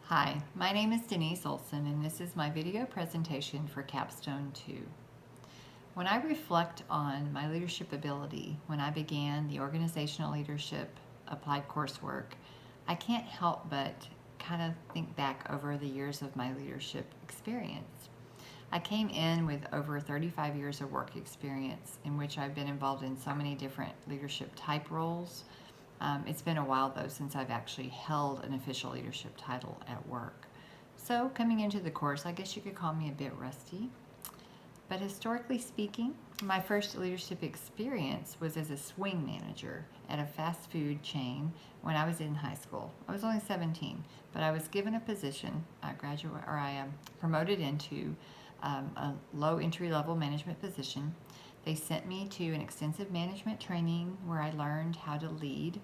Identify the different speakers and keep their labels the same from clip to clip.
Speaker 1: Hi, my name is Denise Olson and this is my video presentation for Capstone 2. When I reflect on my leadership ability when I began the organizational leadership applied coursework, I can't help but kind of think back over the years of my leadership experience. I came in with over 35 years of work experience in which I've been involved in so many different leadership type roles. It's been a while though since I've actually held an official leadership title at work. So coming into the course, I guess you could call me a bit rusty. But historically speaking, my first leadership experience was as a swing manager at a fast food chain when I was in high school. I was only 17, but I was given a position, I promoted into a low entry-level management position. They sent me to an extensive management training where I learned how to lead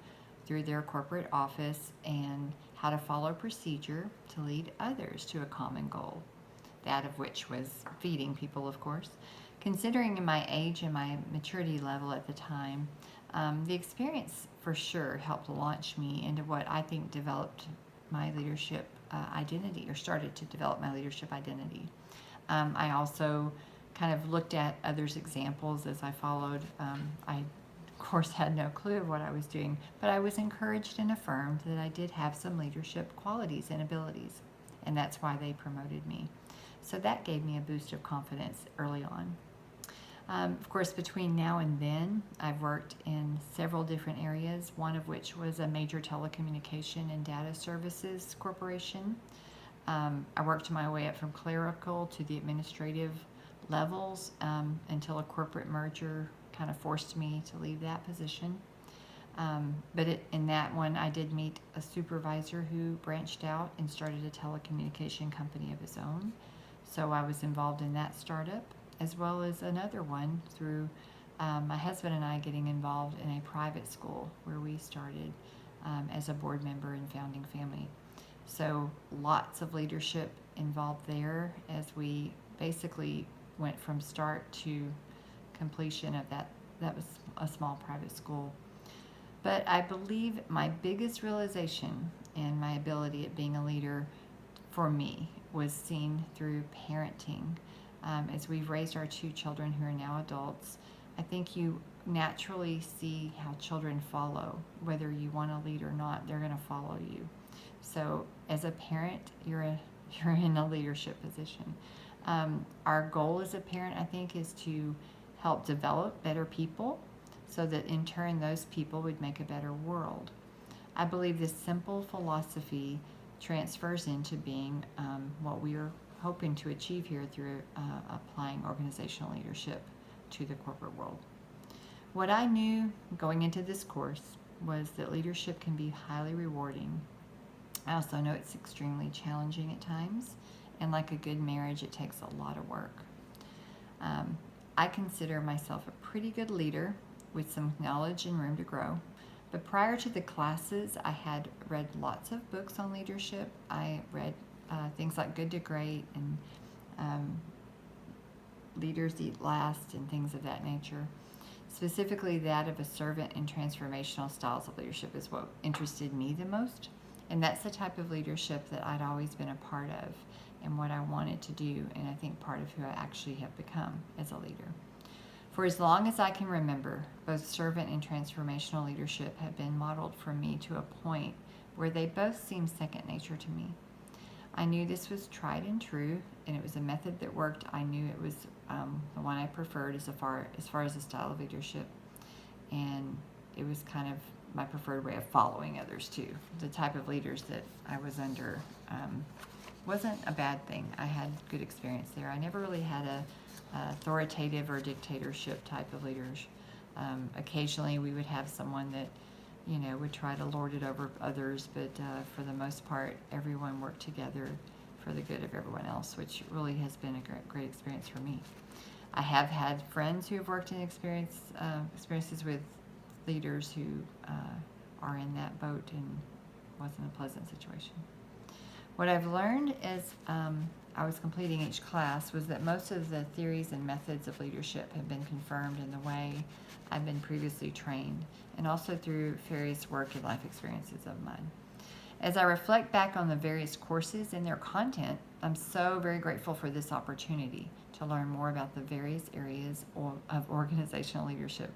Speaker 1: through their corporate office and how to follow procedure to lead others to a common goal, that of which was feeding people, of course. Considering my age and my maturity level at the time, the experience for sure helped launch me into what I think developed my leadership identity, or started to develop my leadership identity. I also kind of looked at others' examples as I followed. I, of course, had no clue of what I was doing, but I was encouraged and affirmed that I did have some leadership qualities and abilities, and that's why they promoted me. So that gave me a boost of confidence early on. Of course, between now and then, I've worked in several different areas, one of which was a major telecommunication and data services corporation. I worked my way up from clerical to the administrative levels until a corporate merger kind of forced me to leave that position. In that one, I did meet a supervisor who branched out and started a telecommunication company of his own. So I was involved in that startup, as well as another one through my husband and I getting involved in a private school where we started as a board member and founding family. So lots of leadership involved there as we basically went from start to completion of that. That was a small private school. But I believe my biggest realization in my ability at being a leader for me was seen through parenting. As we've raised our two children who are now adults, I think you naturally see how children follow. Whether you want to lead or not, they're going to follow you. So as a parent, you're in a leadership position. Our goal as a parent, I think, is to help develop better people so that in turn those people would make a better world. I believe this simple philosophy transfers into being what we are hoping to achieve here through applying organizational leadership to the corporate world. What I knew going into this course was that leadership can be highly rewarding. I also know it's extremely challenging at times, and like a good marriage, it takes a lot of work. I consider myself a pretty good leader with some knowledge and room to grow. But prior to the classes, I had read lots of books on leadership. I read things like Good to Great and Leaders Eat Last and things of that nature. Specifically, that of a servant and transformational styles of leadership is what interested me the most. And that's the type of leadership that I'd always been a part of and what I wanted to do, and I think part of who I actually have become as a leader. For as long as I can remember, both servant and transformational leadership have been modeled for me to a point where they both seem second nature to me. I knew this was tried and true, and it was a method that worked. I knew it was the one I preferred as far as the style of leadership, and it was kind of my preferred way of following others too. The type of leaders that I was under wasn't a bad thing. I had good experience there. I never really had a authoritative or dictatorship type of leaders. Occasionally we would have someone that would try to lord it over others, but for the most part, everyone worked together for the good of everyone else, which really has been a great experience for me. I have had friends who have worked in experiences with leaders who are in that boat, and wasn't a pleasant situation. What I've learned as I was completing each class was that most of the theories and methods of leadership have been confirmed in the way I've been previously trained, and also through various work and life experiences of mine. As I reflect back on the various courses and their content, I'm so very grateful for this opportunity to learn more about the various areas of organizational leadership.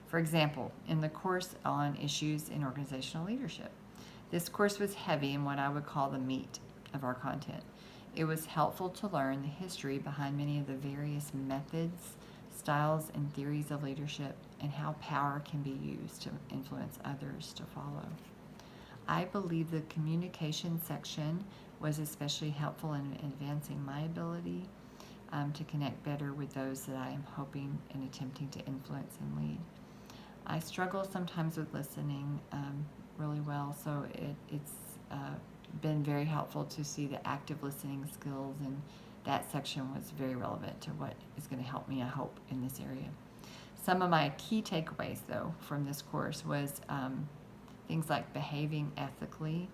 Speaker 1: For example, in the course on issues in organizational leadership, this course was heavy in what I would call the meat of our content. It was helpful to learn the history behind many of the various methods, styles, and theories of leadership and how power can be used to influence others to follow. I believe the communication section was especially helpful in advancing my ability to connect better with those that I am hoping and attempting to influence and lead. I struggle sometimes with listening really well, so it's been very helpful to see the active listening skills, and that section was very relevant to what is going to help me, I hope, in this area. Some of my key takeaways, though, from this course was things like behaving ethically,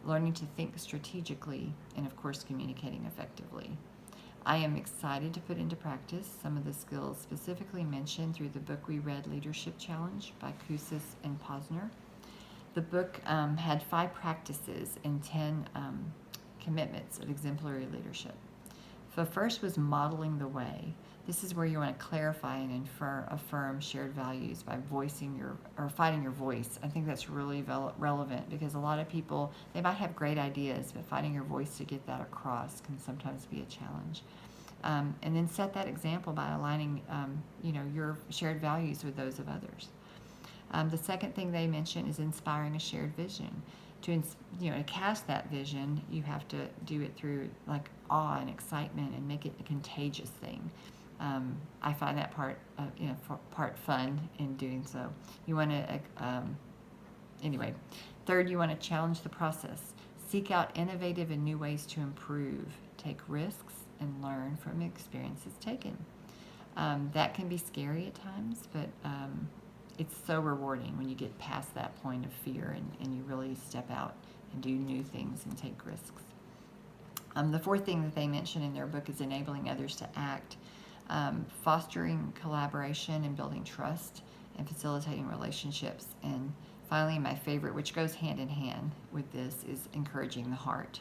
Speaker 1: learning to think strategically, and of course, communicating effectively. I am excited to put into practice some of the skills specifically mentioned through the book we read, Leadership Challenge by Koussis and Posner. The book had 5 practices and 10 commitments of exemplary leadership. The first was modeling the way. This is where you want to clarify and affirm shared values by finding your voice. I think that's really relevant because a lot of people, they might have great ideas, but finding your voice to get that across can sometimes be a challenge. And then set that example by aligning, your shared values with those of others. The second thing they mention is inspiring a shared vision. To cast that vision, you have to do it through like awe and excitement and make it a contagious thing. I find that part fun in doing so. You want to, anyway. Third, you want to challenge the process. Seek out innovative and new ways to improve. Take risks and learn from experiences taken. That can be scary at times, but it's so rewarding when you get past that point of fear and you really step out and do new things and take risks. The fourth thing that they mention in their book is enabling others to act, fostering collaboration and building trust, and facilitating relationships. And finally, my favorite, which goes hand in hand with this, is encouraging the heart.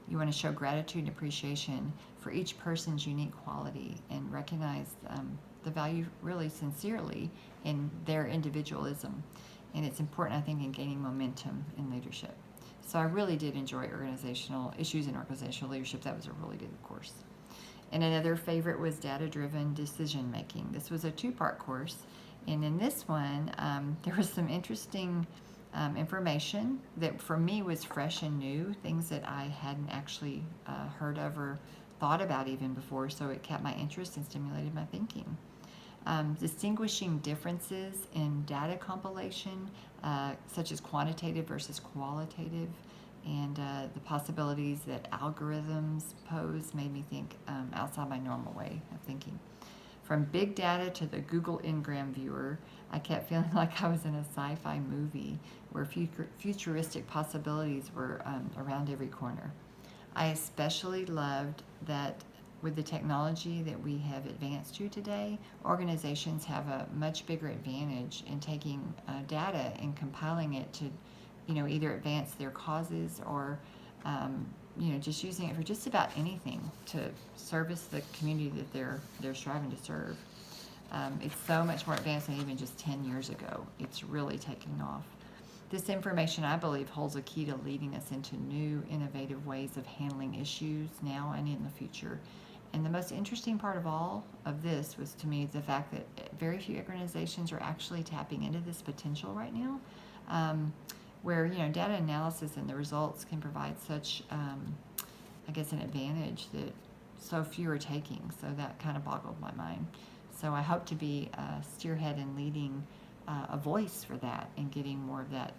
Speaker 1: You want to show gratitude and appreciation for each person's unique quality and recognize the value really sincerely in their individualism. And it's important, I think, in gaining momentum in leadership. So I really did enjoy organizational issues in organizational leadership. That was a really good course. And another favorite was data-driven decision making. This was a 2-part course. And in this one, there was some interesting information that for me was fresh and new, things that I hadn't actually heard of or thought about even before, so it kept my interest and stimulated my thinking. Distinguishing differences in data compilation, such as quantitative versus qualitative, and the possibilities that algorithms pose made me think outside my normal way of thinking. From big data to the Google Ngram viewer, I kept feeling like I was in a sci-fi movie where futuristic possibilities were around every corner. I especially loved that with the technology that we have advanced to today, organizations have a much bigger advantage in taking data and compiling it to, either advance their causes or, just using it for just about anything to service the community that they're striving to serve. It's so much more advanced than even just 10 years ago. It's really taking off. This information, I believe, holds a key to leading us into new, innovative ways of handling issues now and in the future. And the most interesting part of all of this was, to me, the fact that very few organizations are actually tapping into this potential right now, where data analysis and the results can provide such, an advantage that so few are taking. So that kind of boggled my mind. So I hope to be a steerhead and leading a voice for that and getting more of that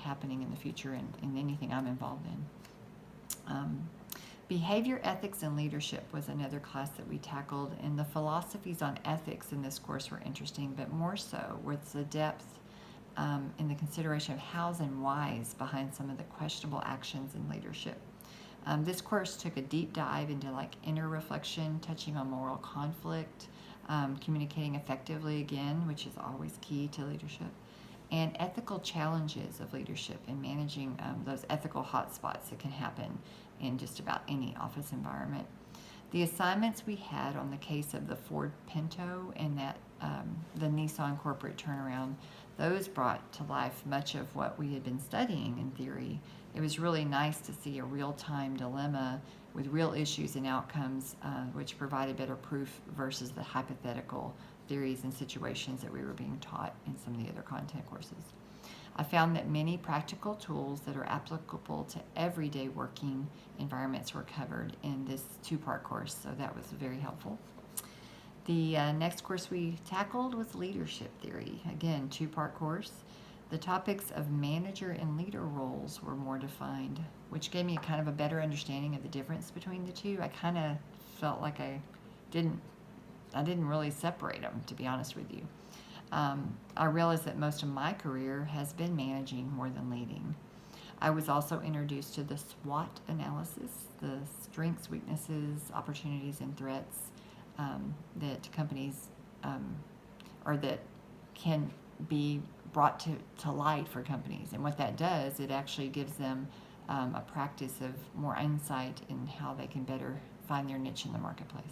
Speaker 1: happening in the future in anything I'm involved in. Behavior, ethics, and leadership was another class that we tackled, and the philosophies on ethics in this course were interesting, but more so was the depth in the consideration of hows and whys behind some of the questionable actions in leadership. This course took a deep dive into inner reflection, touching on moral conflict, communicating effectively again, which is always key to leadership, and ethical challenges of leadership and managing those ethical hotspots that can happen in just about any office environment. The assignments we had on the case of the Ford Pinto and that the Nissan corporate turnaround, those brought to life much of what we had been studying in theory. It was really nice to see a real-time dilemma with real issues and outcomes, which provided better proof versus the hypothetical theories and situations that we were being taught in some of the other content courses. I found that many practical tools that are applicable to everyday working environments were covered in this two-part course, so that was very helpful. The next course we tackled was leadership theory. Again, two-part course. The topics of manager and leader roles were more defined, which gave me kind of a better understanding of the difference between the two. I kind of felt like I didn't really separate them, to be honest with you. I realized that most of my career has been managing more than leading. I was also introduced to the SWOT analysis, the strengths, weaknesses, opportunities, and threats that companies or that can be brought to light for companies. And what that does, it actually gives them a practice of more insight in how they can better find their niche in the marketplace.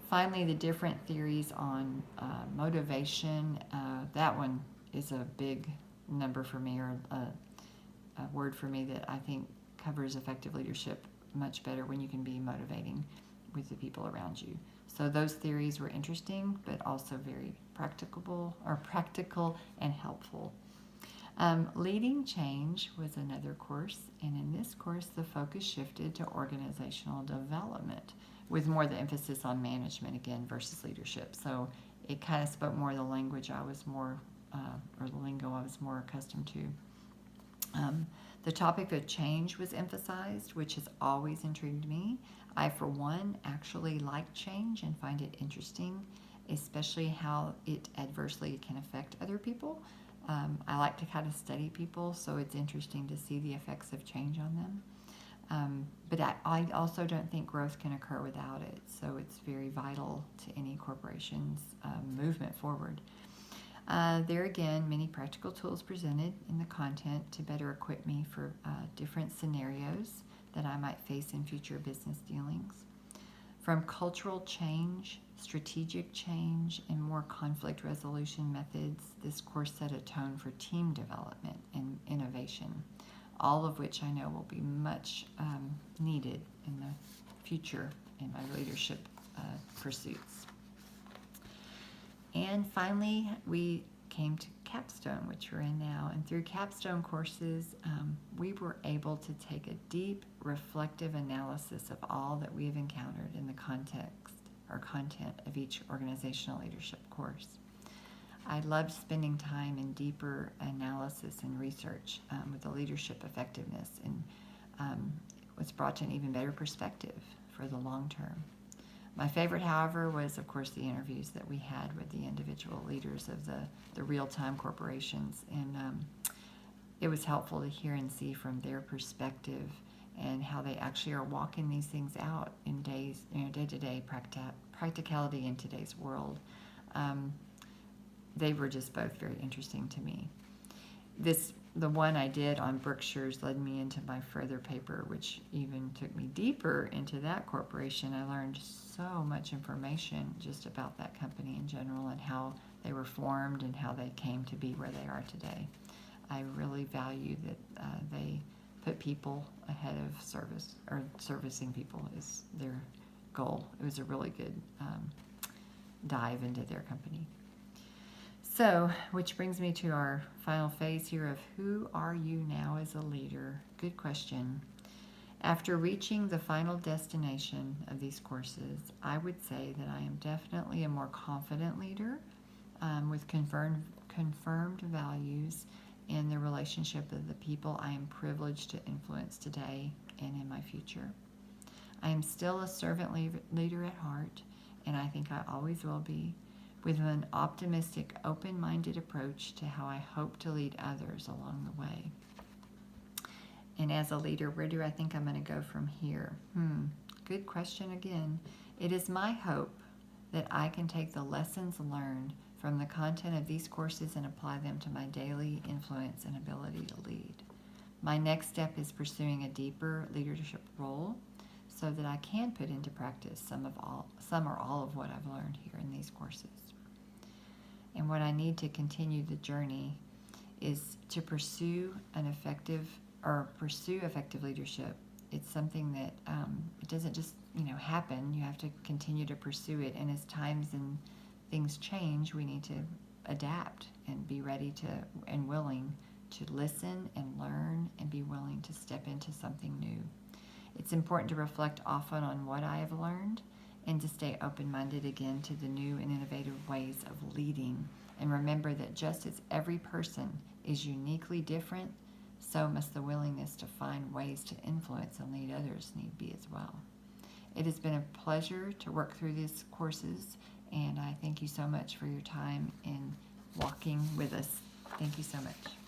Speaker 1: Finally, the different theories on motivation. That one is a big number for me, or a word for me that I think covers effective leadership much better when you can be motivating with the people around you. So those theories were interesting, but also very practical and helpful. Leading change was another course, and in this course, the focus shifted to organizational development, with more the emphasis on management again versus leadership. So it kind of spoke more the language I was more, or the lingo I was more accustomed to. The topic of change was emphasized, which has always intrigued me. I, for one, actually like change and find it interesting, especially how it adversely can affect other people. I like to kind of study people, so it's interesting to see the effects of change on them. But I also don't think growth can occur without it, so it's very vital to any corporation's movement forward. There again, many practical tools presented in the content to better equip me for different scenarios that I might face in future business dealings. From cultural change, strategic change, and more conflict resolution methods, this course set a tone for team development and innovation, all of which I know will be much needed in the future in my leadership pursuits. And finally, we came to Capstone, which we're in now. And through Capstone courses, we were able to take a deep, reflective analysis of all that we have encountered in the context or content of each organizational leadership course. I loved spending time in deeper analysis and research with the leadership effectiveness, and was brought to an even better perspective for the long term. My favorite, however, was, of course, the interviews that we had with the individual leaders of the real-time corporations, and it was helpful to hear and see from their perspective and how they actually are walking these things out in day-to-day practicality in today's world. They were just both very interesting to me. The one I did on Berkshire's led me into my further paper, which even took me deeper into that corporation. I learned so much information just about that company in general and how they were formed and how they came to be where they are today. I really value that they put people ahead of service, or servicing people is their goal. It was a really good dive into their company. So, which brings me to our final phase here of who are you now as a leader? Good question. After reaching the final destination of these courses, I would say that I am definitely a more confident leader with confirmed values in the relationship of the people I am privileged to influence today and in my future. I am still a servant leader at heart, and I think I always will be, with an optimistic, open-minded approach to how I hope to lead others along the way. And as a leader, where do I think I'm going to go from here? Good question again. It is my hope that I can take the lessons learned from the content of these courses and apply them to my daily influence and ability to lead. My next step is pursuing a deeper leadership role so that I can put into practice some or all of what I've learned here in these courses. And what I need to continue the journey is to pursue effective leadership. It's something that it doesn't just happen. You have to continue to pursue it, and as times and things change, we need to adapt and be ready to and willing to listen and learn and be willing to step into something new. It's important to reflect often on what I have learned and to stay open-minded again to the new and innovative ways of leading, and remember that just as every person is uniquely different, so must the willingness to find ways to influence and lead others need be as well. It has been a pleasure to work through these courses, and I thank you so much for your time in walking with us. Thank you so much.